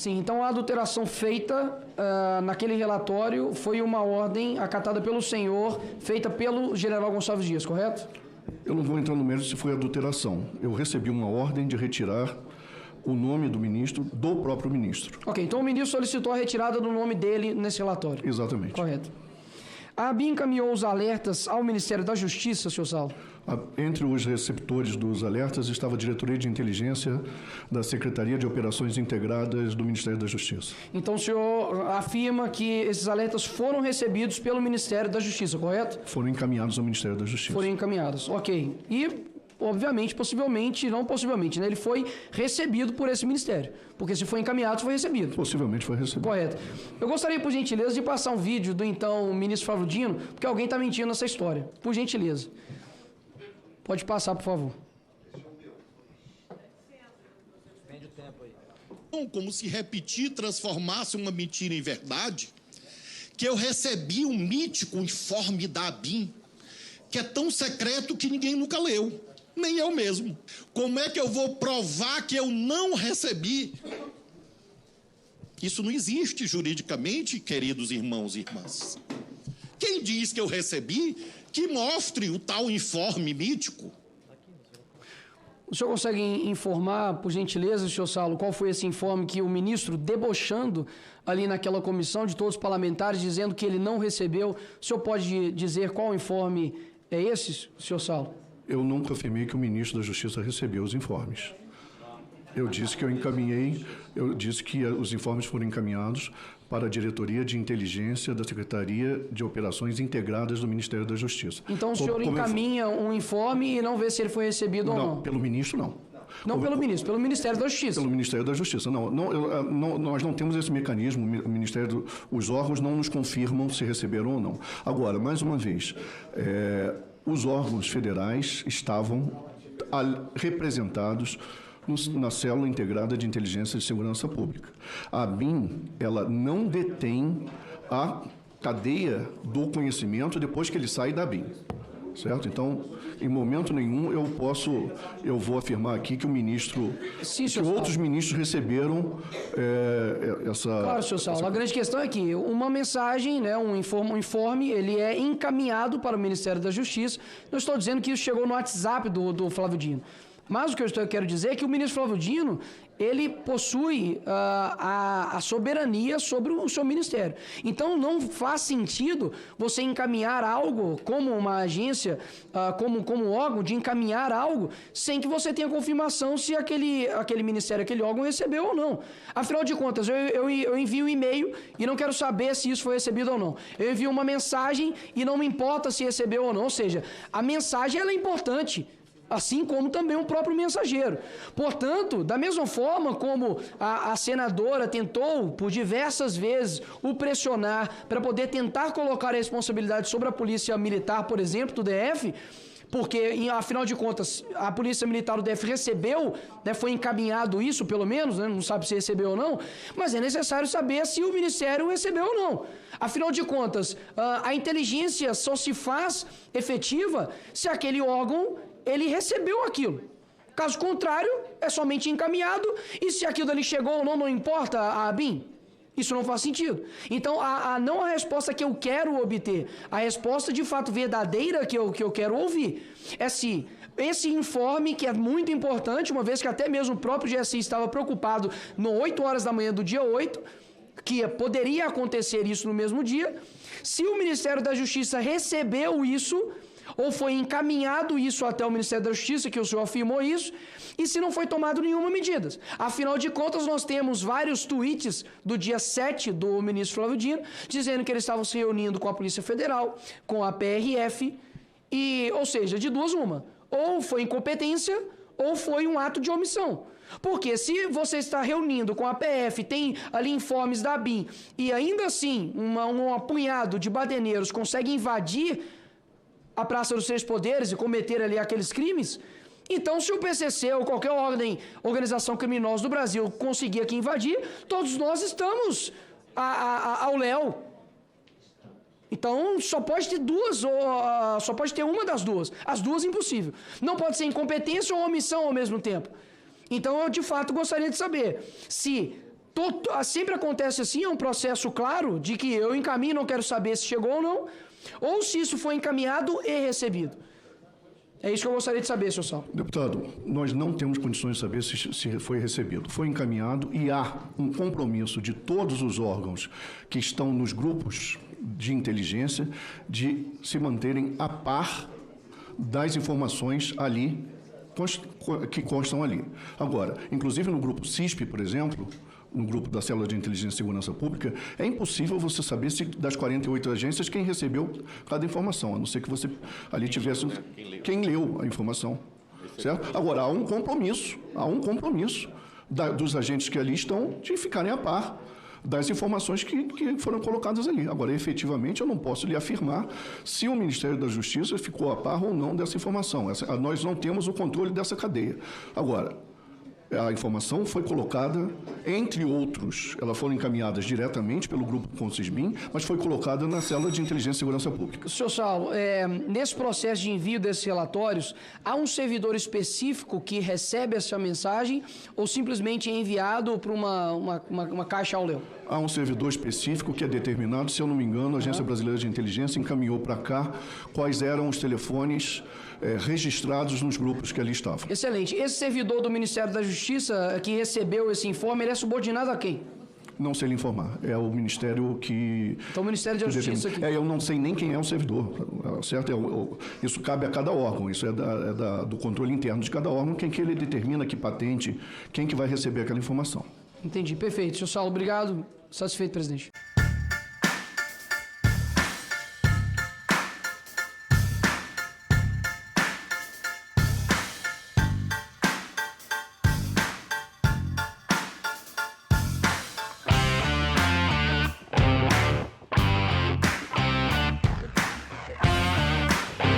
Sim, então a adulteração feita naquele relatório foi uma ordem acatada pelo senhor, feita pelo general Gonçalves Dias, correto? Eu não vou entrar no mérito se foi adulteração. Eu recebi uma ordem de retirar o nome do ministro, do próprio ministro. Ok, então o ministro solicitou a retirada do nome dele nesse relatório. Exatamente. Correto. A ABIN encaminhou os alertas ao Ministério da Justiça, senhor Saulo? Entre os receptores dos alertas estava a Diretoria de Inteligência da Secretaria de Operações Integradas do Ministério da Justiça. Então o senhor afirma que esses alertas foram recebidos pelo Ministério da Justiça, correto? Foram encaminhados ao Ministério da Justiça. Foram encaminhados, ok. E, obviamente, possivelmente, não possivelmente, né? Ele foi recebido por esse ministério. Porque se foi encaminhado, foi recebido. Possivelmente foi recebido. Correto. Eu gostaria, por gentileza, de passar um vídeo do então ministro Flávio Dino, porque alguém está mentindo nessa história. Por gentileza. Pode passar, por favor. Como se repetir transformasse uma mentira em verdade, que eu recebi um mítico informe da ABIN, que é tão secreto que ninguém nunca leu, nem eu mesmo. Como é que eu vou provar que eu não recebi? Isso não existe juridicamente, queridos irmãos e irmãs. Quem diz que eu recebi, que mostre o tal informe mítico. O senhor consegue informar, por gentileza, senhor Saulo, qual foi esse informe que o ministro, debochando ali naquela comissão de todos os parlamentares, dizendo que ele não recebeu? O senhor pode dizer qual informe é esse, senhor Saulo? Eu nunca afirmei que o ministro da Justiça recebeu os informes. Eu disse que eu encaminhei, eu disse que os informes foram encaminhados para a Diretoria de Inteligência da Secretaria de Operações Integradas do Ministério da Justiça. Então o senhor encaminha um informe e não vê se ele foi recebido ou não? Não, pelo ministro não. Não pelo ministro, pelo Ministério da Justiça. Pelo Ministério da Justiça. Nós não temos esse mecanismo, o Ministério, os órgãos não nos confirmam se receberam ou não. Agora, mais uma vez, os órgãos federais estavam representados na Célula Integrada de Inteligência e Segurança Pública. A ABIN, ela não detém a cadeia do conhecimento depois que ele sai da ABIN. Certo? Então, em momento nenhum eu vou afirmar aqui que o ministro, sim, que outros ministros receberam essa... Claro, senhor Saulo, a grande questão é que uma mensagem, né, um informe, ele é encaminhado para o Ministério da Justiça. Não estou dizendo que isso chegou no WhatsApp do Flávio Dino. Mas o que eu quero dizer é que o ministro Flávio Dino, ele possui a soberania sobre o seu ministério. Então não faz sentido você encaminhar algo como uma agência, como órgão, de encaminhar algo sem que você tenha confirmação se aquele ministério, aquele órgão recebeu ou não. Afinal de contas, eu envio um e-mail e não quero saber se isso foi recebido ou não. Eu envio uma mensagem e não me importa se recebeu ou não. Ou seja, a mensagem ela é importante, assim como também o próprio mensageiro. Portanto, da mesma forma como a senadora tentou, por diversas vezes, o pressionar para poder tentar colocar a responsabilidade sobre a polícia militar, por exemplo, do DF, porque, afinal de contas, a polícia militar do DF recebeu, né, foi encaminhado isso, pelo menos, né, não sabe se recebeu ou não, mas é necessário saber se o Ministério recebeu ou não. Afinal de contas, a inteligência só se faz efetiva se aquele órgão ele recebeu aquilo. Caso contrário, é somente encaminhado, e se aquilo ali chegou ou não, não importa a ABIN. Isso não faz sentido. Então, não a resposta que eu quero obter, a resposta de fato verdadeira que eu quero ouvir, é se esse informe, que é muito importante, uma vez que até mesmo o próprio GSI estava preocupado no 8 horas da manhã do dia 8, que poderia acontecer isso no mesmo dia, se o Ministério da Justiça recebeu isso, ou foi encaminhado isso até o Ministério da Justiça, que o senhor afirmou isso, e se não foi tomado nenhuma medida. Afinal de contas, nós temos vários tweets do dia 7 do ministro Flávio Dino, dizendo que eles estavam se reunindo com a Polícia Federal, com a PRF, ou seja, de duas uma. Ou foi incompetência, ou foi um ato de omissão. Porque se você está reunindo com a PF, tem ali informes da ABIN, e ainda assim um apunhado de badeneiros consegue invadir a Praça dos Três Poderes e cometer ali aqueles crimes, então se o PCC ou qualquer organização criminosa do Brasil conseguir aqui invadir, todos nós estamos ao léu. Então só pode ter duas, ou só pode ter uma das duas. As duas impossível. Não pode ser incompetência ou omissão ao mesmo tempo. Então eu de fato gostaria de saber se Sempre acontece assim, é um processo claro de que eu encaminho, não quero saber se chegou ou não, ou se isso foi encaminhado e recebido. É isso que eu gostaria de saber, senhor Saulo. Deputado, nós não temos condições de saber se foi recebido. Foi encaminhado e há um compromisso de todos os órgãos que estão nos grupos de inteligência de se manterem a par das informações ali que constam ali. Agora, inclusive no grupo CISP, por exemplo, no grupo da Célula de Inteligência e Segurança Pública, é impossível você saber se das 48 agências quem recebeu cada informação, a não ser que você ali tivesse quem leu a informação. Certo? Agora, há um compromisso dos agentes que ali estão de ficarem a par das informações que foram colocadas ali. Agora, efetivamente, eu não posso lhe afirmar se o Ministério da Justiça ficou a par ou não dessa informação. Nós não temos o controle dessa cadeia. Agora, a informação foi colocada, entre outros, elas foram encaminhadas diretamente pelo grupo CONSISBIM, mas foi colocada na Célula de Inteligência e Segurança Pública. Senhor Saulo, nesse processo de envio desses relatórios, há um servidor específico que recebe essa mensagem ou simplesmente é enviado para uma caixa ao leão? Há um servidor específico que é determinado, se eu não me engano, a Agência Brasileira de Inteligência encaminhou para cá quais eram os telefones registrados nos grupos que ali estavam. Excelente. Esse servidor do Ministério da Justiça que recebeu esse informe, ele é subordinado a quem? Não sei lhe informar. É o Ministério que... Então, o Ministério da Justiça aqui. Eu não sei nem quem é o servidor, certo? Isso cabe a cada órgão, isso é do controle interno de cada órgão, quem que ele determina que patente, quem que vai receber aquela informação. Entendi, perfeito. Senhor Saulo, obrigado. Satisfeito, presidente.